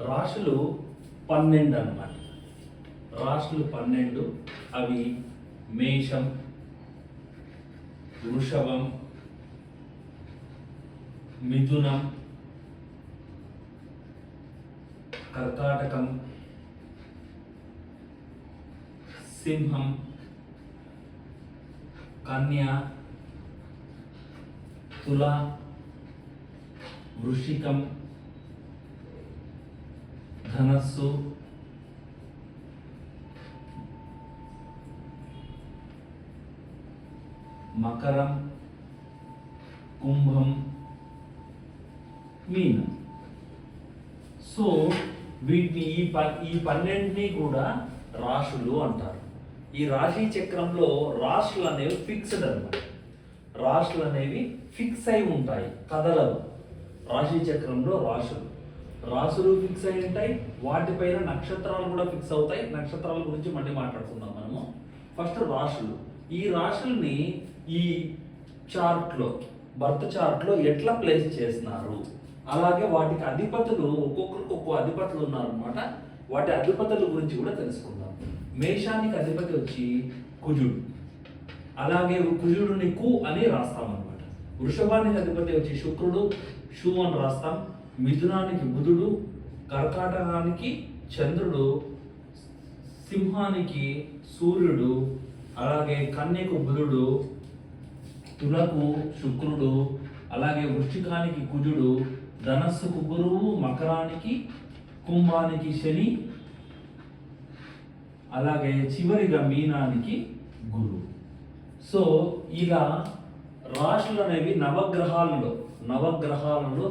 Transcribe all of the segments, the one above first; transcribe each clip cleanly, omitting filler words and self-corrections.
రాశులు 12 అన్నమాట. రాశులు 12. అవి మేషం, వృషభం, మిథునం, కర్కాటకం, సింహం, కన్య, తుల, వృశ్చికం, ధనస్సు, మకరం, కుంభం, మీనం. సో వీటిని ఈ 12ని కూడా రాశులు అంటారు. ఈ రాశి చక్రంలో రాశులు అనేవి ఫిక్స్డ్ అన్నమాట. రాశులు అనేవి ఫిక్స్ అయి ఉంటాయి, కదలవు. రాశి చక్రంలో రాశులు ఫిక్స్ అయి ఉంటాయి. వాటిపైన నక్షత్రాలు కూడా ఫిక్స్ అవుతాయి. నక్షత్రాల గురించి మళ్ళీ మాట్లాడుకుందాం మనము. ఫస్ట్ రాశులు. ఈ రాశుల్ని ఈ చార్ట్లో, బర్త్ చార్ట్లో ఎట్లా ప్లేస్ చేస్తున్నారు, అలాగే వాటికి అధిపతులు, ఒక్కొక్కరికి ఒక్కో అధిపతులు ఉన్నారనమాట. వాటి అధిపతుల గురించి కూడా తెలుసుకుందాం. మేషానికి అధిపతి వచ్చి కుజుడు, అలాగే కుజుడుని కు అని రాస్తామన్నమాట. వృషభానికి అధిపతి వచ్చి శుక్రుడు, షు అని రాస్తాం. మిథునానికి బుధుడు, కర్కాటకానికి చంద్రుడు, సింహానికి సూర్యుడు, అలాగే కన్యకు బుధుడు, తులకు శుక్రుడు, అలాగే వృశ్చికానికి కుజుడు, ధనస్సుకు గురువు, మకరానికి, కుంభానికి శని, అలాగే చివరిగా మీనానికి గురువు. సో ఇలా రాశులు అనేవి నవగ్రహాలలో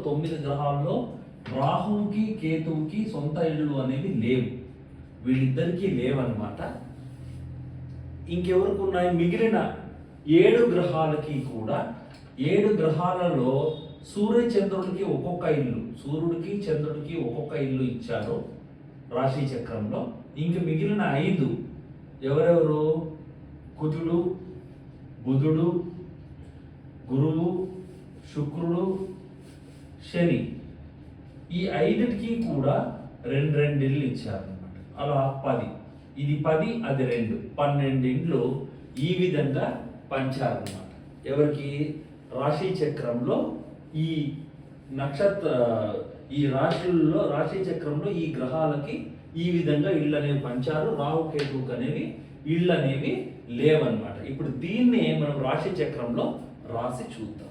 9 గ్రహాల్లో రాహువుకి కేతువుకి సొంత ఇళ్ళు అనేవి లేవు. వీళ్ళిద్దరికీ లేవన్నమాట. ఇంకెవరికి ఉన్నాయి? మిగిలిన 7 గ్రహాలకి కూడా 7 గ్రహాలలో సూర్యుడికి ఒక్కొక్క ఇల్లు ఇచ్చారు రాశి చక్రంలో. ఇంక మిగిలిన 5 ఎవరెవరు? కుజుడు, బుధుడు, గురువు, శుక్రుడు, శని. ఈ 5టికి కూడా 2 ఇళ్ళు ఇచ్చారన్నమాట. అలా 10. ఇది 10, అది 2, 12 ఇండ్లు ఈ విధంగా పంచారన్నమాట. ఎవరికి? రాశి చక్రంలో ఈ రాశి చక్రంలో ఈ గ్రహాలకి ఈ విధంగా ఇళ్ళు అనేవి పంచారు. రాహుకేతువుకి అనేవి ఇళ్ళు అనేవి లేవన్నమాట. ఇప్పుడు దీన్నే మనం రాశి చక్రంలో రాసి చూద్దాం.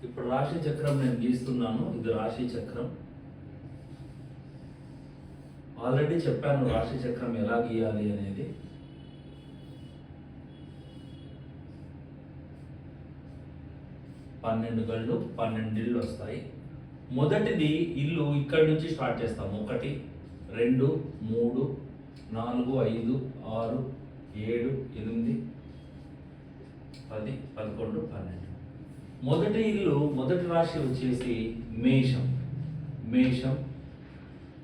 ఇప్పుడు రాశి చక్రం నేను గీస్తున్నాను. ఇది రాశి చక్రం. ఆల్రెడీ చెప్పాను రాశి చక్రం ఎలా గీయాలి అనేది. పన్నెండు గళ్ళు, 12 ఇళ్ళు వస్తాయి. మొదటిది ఇల్లు ఇక్కడి నుంచి స్టార్ట్ చేస్తాము. 1, 2, 3, 4, 5, 6, 7, 8, 10, 11, 12. మొదటి ఇల్లు, మొదటి రాశి వచ్చేసి మేషం.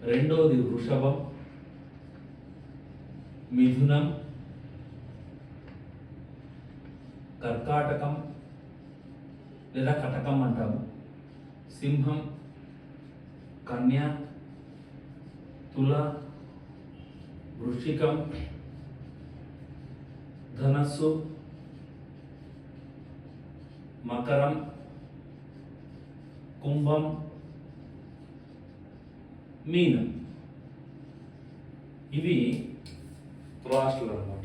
రెండోది వృషభం, మిథునం, కర్కాటకం లేదా కటకం అంటాము, సింహం, కన్య, తుల, వృశ్చికం, ధనస్సు, మకరం, కుంభం, మీనం. ఇవి రాశులు అన్నమాట.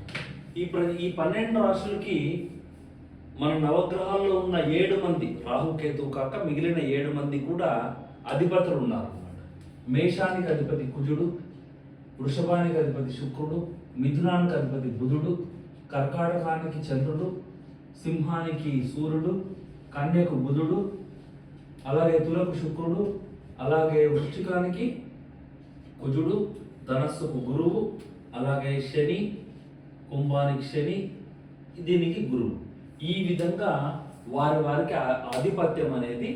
ఈ 12 రాశులకి మన నవగ్రహాల్లో ఉన్న 7 మంది, రాహుకేతువు కాక మిగిలిన 7 మంది కూడా అధిపతులు ఉన్నారన్నమాట. మేషానికి అధిపతి కుజుడు, వృషభానికి అధిపతి శుక్రుడు, మిథునానికి అధిపతి బుధుడు, కర్కాటకానికి చంద్రుడు, సింహానికి సూర్యుడు, కన్యకు బుధుడు, అలాగే తులకు శుక్రుడు, అలాగే వృశ్చికానికి కుజుడు, ధనస్సుకు గురువు, అలాగే శని, కుంభానికి శని, దీనికి గురువు. ఈ విధంగా వారికి ఆధిపత్యం అనేది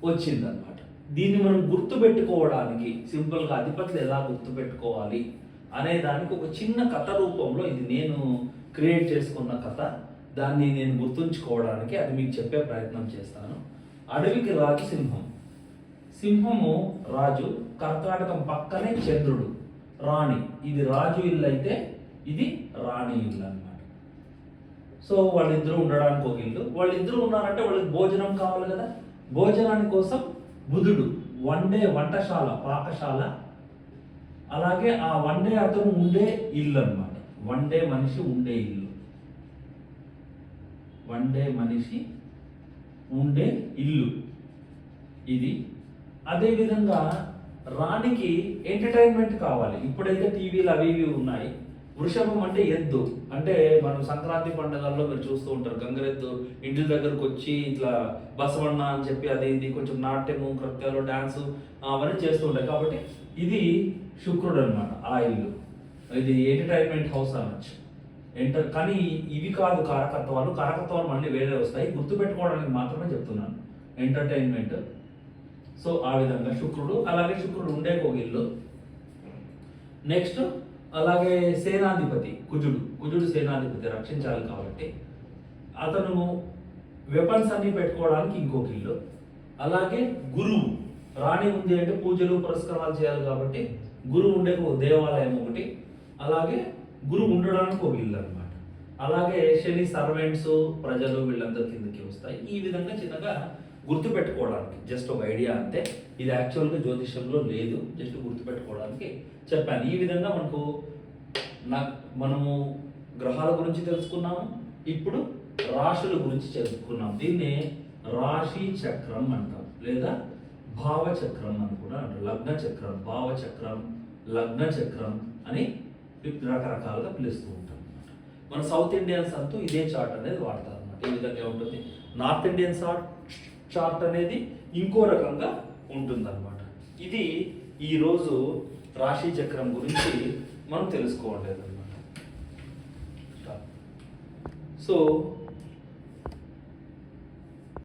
వచ్చిందనమాట. దీన్ని మనం గుర్తుపెట్టుకోవడానికి సింపుల్గా అధిపతులు ఎలా గుర్తుపెట్టుకోవాలి అనే దానికి ఒక చిన్న కథ రూపంలో ఇది నేను క్రియేట్ చేసుకున్న కథ. దాన్ని నేను గుర్తుంచుకోవడానికి అది మీకు చెప్పే ప్రయత్నం చేస్తాను. అడవికి రాజు సింహం. సింహము రాజు, కర్కాటకం పక్కనే చంద్రుడు, రాణి. ఇది రాజు ఇల్లు అయితే ఇది రాణి ఇల్లు అన్నమాట. సో వాళ్ళిద్దరూ ఉండడానికి ఒక ఇల్లు. వాళ్ళిద్దరూ ఉన్నారంటే వాళ్ళకి భోజనం కావాలి కదా. భోజనాని కోసం బుధుడు వంటశాల, పాకశాల, అలాగే ఆ వండే అతను ఉండే ఇల్లు అన్నమాట. వండే మనిషి ఉండే ఇల్లు, వండే మనిషి ఉండే ఇల్లు ఇది. అదేవిధంగా రాణికి ఎంటర్టైన్మెంట్ కావాలి. ఇప్పుడైతే టీవీలు అవి ఇవి ఉన్నాయి. వృషభం అంటే ఎద్దు. అంటే మనం సంక్రాంతి పండుగల్లో మీరు చూస్తూ ఉంటారు, గంగరెద్దు ఇంటి దగ్గరకు వచ్చి ఇట్లా బసవಣ್ణ అని చెప్పి అది ఇది కొంచెం నాట్యము, కృత్యాలు, డాన్సు అవన్నీ చేస్తూ ఉంటాయి. కాబట్టి ఇది శుక్రుడు అనమాట ఆ ఇల్లు. ఇది ఎంటర్టైన్మెంట్ హౌస్ అనొచ్చు. కానీ ఇవి కాదు కారకత్వాలు. కారకత్వాలు మళ్ళీ వేరే వస్తాయి, గుర్తుపెట్టుకోవడానికి మాత్రమే చెప్తున్నాను. ఎంటర్టైన్మెంట్. సో ఆ విధంగా శుక్రుడు. అలాగే శుక్రుడు ఉండే ఒక ఇల్లు. నెక్స్ట్ అలాగే సేనాధిపతి కుజుడు సేనాధిపతి, రక్షించాలి కాబట్టి అతను వెపన్స్ అన్ని పెట్టుకోవడానికి ఇంకొక ఇల్లు. అలాగే గురువు, రాణి ఉంది అంటే పూజలు పురస్కారాలు చేయాలి కాబట్టి గురువు ఉండే ఒక దేవాలయం ఒకటి. అలాగే గురువు ఉండడానికి ఒక ఇల్లు అనమాట. అలాగే శని సర్వెంట్స్, ప్రజలు వీళ్ళందరి కిందకి వస్తాయి. ఈ విధంగా చిన్నగా గుర్తుపెట్టుకోవడానికి జస్ట్ ఒక ఐడియా అంతే. ఇది యాక్చువల్గా జ్యోతిష్యంలో లేదు, జస్ట్ గుర్తుపెట్టుకోవడానికి చెప్పాను. ఈ విధంగా మనము గ్రహాల గురించి తెలుసుకున్నాము. ఇప్పుడు రాశుల గురించి తెలుసుకున్నాం. దీన్ని రాశి చక్రం అంటాం, లేదా భావచక్రం అని కూడా అంటారు. లగ్న చక్రం, భావచక్రం, లగ్న చక్రం అని రకరకాలుగా పిలుస్తూ ఉంటాం అనమాట. మన సౌత్ ఇండియన్స్ అంటూ ఇదే చార్ట్ అనేది వాడతారు అనమాట. ఈ విధంగా ఉంటుంది. నార్త్ ఇండియన్ చార్ట్ అనేది ఇంకో రకంగా ఉంటుందన్నమాట. ఇది ఈరోజు రాశి చక్రం గురించి మనం తెలుసుకోవట్లేదు అనమాట. సో